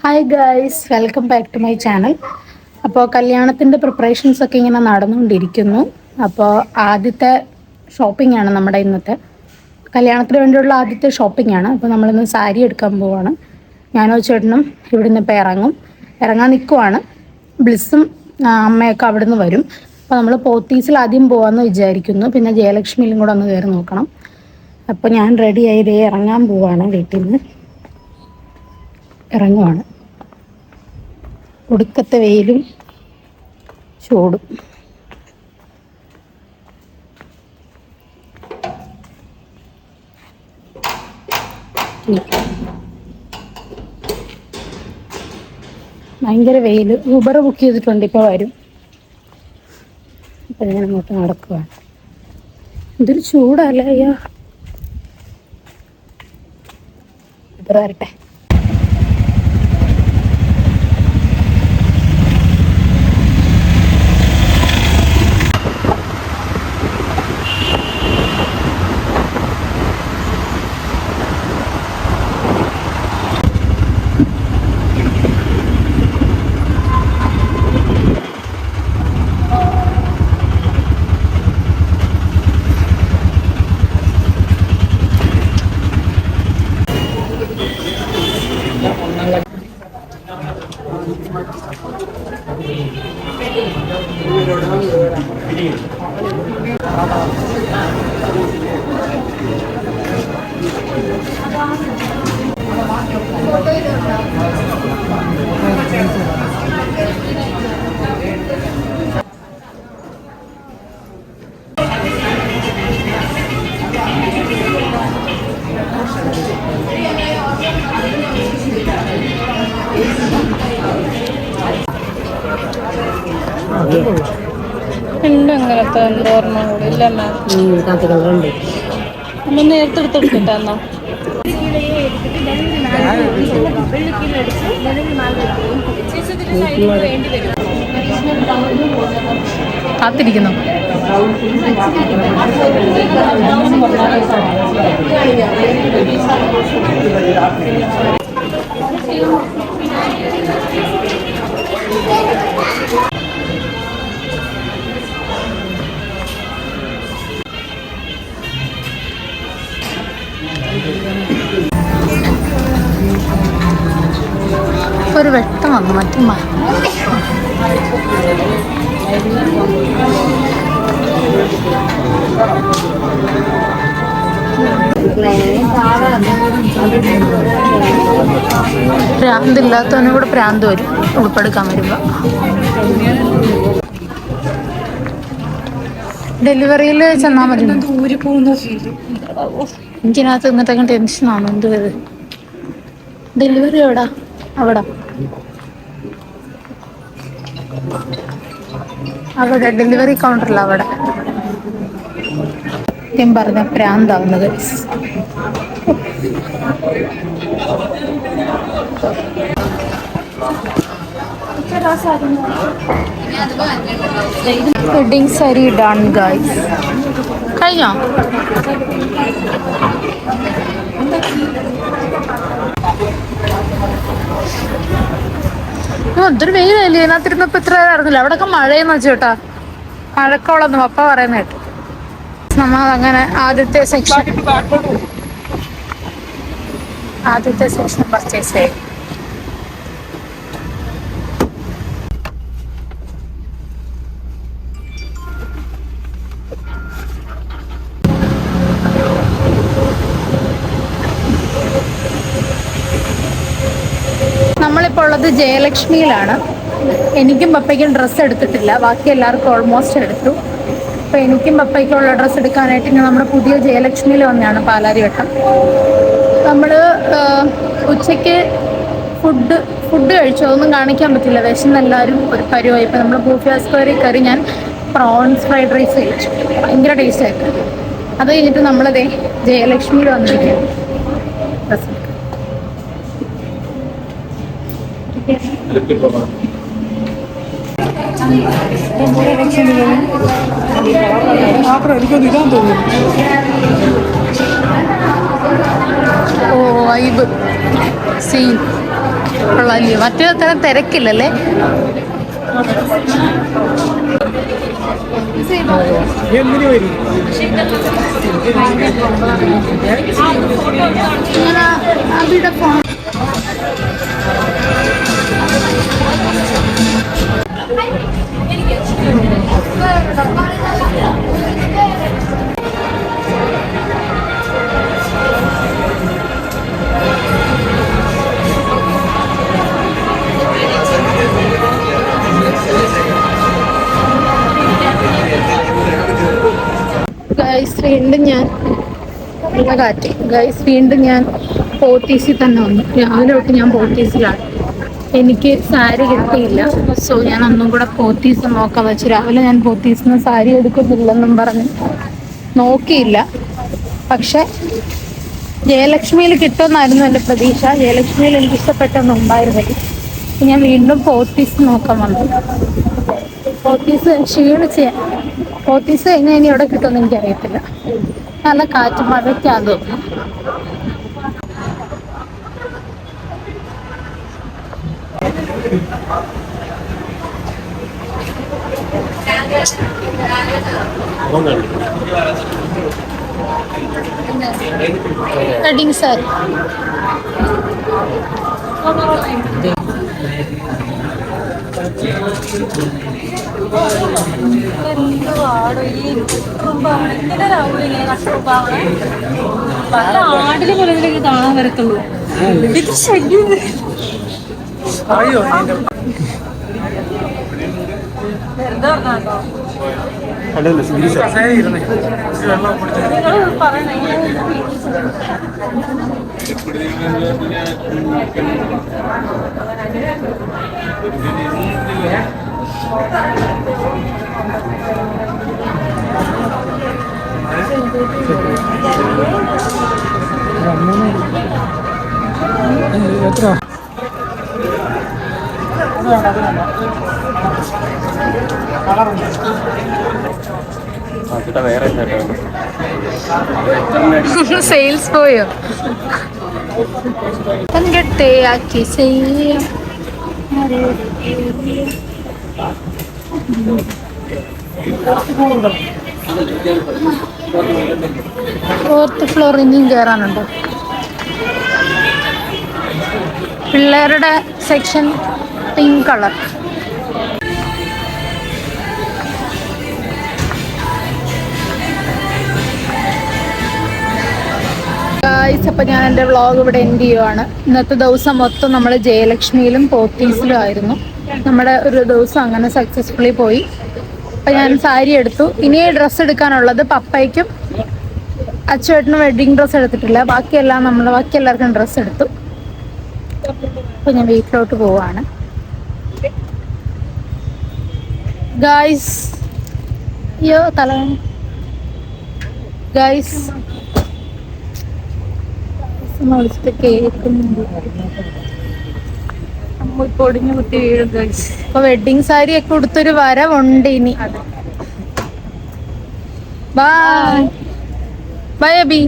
Hi guys, welcome back to my channel. അപ്പോൾ കല്യാണത്തിൻ്റെ preparations ഒക്കെ ഇങ്ങനെ നടന്നുകൊണ്ടിരിക്കുന്നു. അപ്പോൾ ആദ്യത്തെ ഷോപ്പിംഗ് ആണ് നമ്മുടെ ഇന്നത്തെ. കല്യാണത്തിന് വേണ്ടിയുള്ള ആദ്യത്തെ ഷോപ്പിംഗ് ആണ്. അപ്പോൾ നമ്മളിന്ന് സാരി എടുക്കാൻ പോവാണ്. ഞാനോ ചേട്ടനും ഇവിടുന്ന് ഇപ്പോൾ ഇറങ്ങാൻ നിൽക്കുവാണ്. ബ്ലിസ്സും അമ്മയൊക്കെ അവിടെ നിന്ന് വരും. അപ്പോൾ നമ്മൾ പോത്തീസിൽ ആദ്യം പോകാമെന്ന് വിചാരിക്കുന്നു. പിന്നെ ജയലക്ഷ്മിയിലും കൂടെ ഒന്ന് കയറി നോക്കണം. അപ്പോൾ ഞാൻ റെഡിയായി ഇറങ്ങാൻ പോവാണ്. വീട്ടിൽ നിന്ന് ഇറങ്ങുവാണ്. ഒടുക്കത്തെ വെയിലും ചൂടും. ഭയങ്കര വെയിൽ. ഊബർ ബുക്ക് ചെയ്തിട്ടുണ്ട്, ഇപ്പോൾ വരും. അപ്പം ഞാൻ അങ്ങോട്ട് നടക്കുകയാണ്. ഇതൊരു ചൂടല്ലേ അയ്യാ. ഊബർ വരട്ടെ. ഉണ്ട് അങ്ങനത്തെ ഓർമ്മ കൂടി ഇല്ല കാത്തുകളുണ്ട്. നമ്മൾ നേരത്തെ എടുത്തെടുത്തിട്ടാന്നോ? കാത്തിരിക്കുന്നു. ഒരു വെട്ടം വന്നു മറ്റു പ്രാന്തില്ലാത്തവനും കൂടെ പ്രാന്ത് വരും ഉൾപ്പെടുക്കാൻ വരുമ്പോ. ഡെലിവറിയിൽ ചെന്നാൽ മതി. എനിക്കിനകത്ത് നിന്നിട്ടൊക്കെ ടെൻഷനാണ്. എന്ത് ഇത് ഡെലിവറി എവിടാ? അവിടെ ഡെലിവറി കൗണ്ടറില്ല. അവിടെ സത്യം പറഞ്ഞ പ്രാന്താവുന്നത്. Wedding sari done guys. കഴിഞ്ഞോ? എന്തൊരു വെയിലല്ലേ ഇതിനകത്തിരുന്നപ്പോ ഇത്ര ഇറങ്ങില്ല. അവിടെയൊക്കെ മഴയെന്ന് വെച്ചോട്ടാ. മഴക്കോളൊന്ന് പപ്പ പറയുന്ന കേട്ടു. നമ്മൾ അങ്ങനെ ആദ്യത്തെ സെക്ഷൻ പർച്ചേസ് ചെയ്യും. നമ്മളിപ്പോൾ ഉള്ളത് ജയലക്ഷ്മിയിലാണ്. എനിക്കും പപ്പയ്ക്കും ഡ്രസ്സ് എടുത്തിട്ടില്ല. ബാക്കി എല്ലാവർക്കും ഓൾമോസ്റ്റ് എടുത്തു. അപ്പോൾ എനിക്കും പപ്പയ്ക്കുള്ള ഡ്രസ്സ് എടുക്കാനായിട്ട് ഇങ്ങനെ നമ്മുടെ പുതിയ ജയലക്ഷ്മിയിൽ വന്നതാണ് പാലാരിവട്ടം. നമ്മൾ ഉച്ചയ്ക്ക് ഫുഡ് കഴിച്ചു. അതൊന്നും കാണിക്കാൻ പറ്റില്ല. വിശന്നെല്ലാവരും ഒരു പരുവായി. ഇപ്പോൾ നമ്മൾ ബൂഫിയ സ്ക്വയറിൽ കയറി ഞാൻ പ്രോൺസ് ഫ്രൈഡ് റൈസ് കഴിച്ചു. ഭയങ്കര ടേസ്റ്റായിരുന്നു. അത് കഴിഞ്ഞിട്ട് നമ്മളതേ ജയലക്ഷ്മിയിൽ വന്നിരിക്കുകയാണ് ഡ്രസ്സ്. ഓ വൈബ് സീൻ. കൊള്ളാല്ലേ, മറ്റേ അത്ര തിരക്കില്ലല്ലേ. അവിടെ ഫോൺ വീണ്ടും ഞാൻ പോത്തീസിൽ തന്നെ വന്നു. രാവിലെ തൊട്ട് ഞാൻ പോത്തീസിലാണ്. എനിക്ക് സാരി കിട്ടിയില്ല. സോ ഞാൻ ഒന്നും കൂടെ പോത്തീസ് നോക്കാൻ വെച്ചു. രാവിലെ ഞാൻ പോത്തീസിൽ നിന്ന് സാരി എടുക്കുന്നില്ലെന്നും പറഞ്ഞ് നോക്കിയില്ല. പക്ഷെ ജയലക്ഷ്മിയിൽ കിട്ടുമെന്നായിരുന്നു എൻ്റെ പ്രതീക്ഷ. ജയലക്ഷ്മിയിൽ എനിക്ക് ഇഷ്ടപ്പെട്ടൊന്നും ഉണ്ടായിരുന്നില്ല. ഞാൻ വീണ്ടും പോത്തീസ് നോക്കാൻ വന്നു. പോത്തീസ് ക്ഷീണിച്ച്, പോത്തീസ് കഴിഞ്ഞാൽ ഇനി എവിടെ കിട്ടുമെന്ന് എനിക്കറിയത്തില്ല. നല്ല കാറ്റ്, മഴയ്ക്കാന്ന് തോന്നുന്നു. കട്ടിങ് സാരി ആടിലെ മുലകിലേക്ക് കാണാൻ വരത്തുള്ളൂ. ഇത് ശല്യം. വെറുതെ പറഞ്ഞാട്ടോ നിങ്ങൾ പറയണേ. എത്ര സെയിൽസ് പോയോ? തൻകട്ടെ ആക്കി ചെയ്യാം. ഫോർത്ത് ഫ്ലോർ ഇനിയും കയറാനുണ്ടോ? പിള്ളേരുടെ സെക്ഷൻ പിങ്ക് കളർ. അപ്പം ഞാൻ എൻ്റെ വ്ളോഗ് ഇവിടെ എൻഡ് ചെയ്യുവാണ്. ഇന്നത്തെ ദിവസം മൊത്തം നമ്മൾ ജയലക്ഷ്മിയിലും പോത്തീസിലും ആയിരുന്നു. നമ്മുടെ ഒരു ദിവസം അങ്ങനെ സക്സസ്ഫുള്ളി പോയി. അപ്പം ഞാൻ സാരി എടുത്തു. ഇനി ഡ്രസ്സ് എടുക്കാനുള്ളത് പപ്പയ്ക്കും അച്ചുവേട്ടനും വെഡ്ഡിങ് ഡ്രസ്സ് എടുത്തിട്ടില്ല. ബാക്കി എല്ലാവർക്കും ഡ്രസ്സ് എടുത്തു. അപ്പം ഞാൻ വീട്ടിലോട്ട് പോവാണ്. ഗായ്സ്, അയ്യോ തല ഗായ്സ് വിളിച്ചിട്ട് കേൾക്കുന്നുണ്ട്. പൊടിഞ്ഞു കുത്തി വീഴും ഗായ്സ്. അപ്പൊ വെഡ്ഡിങ് സാരി ഒക്കെ ഉടുത്തൊരു വരവുണ്ട് ഇനി. Bye bye Abi.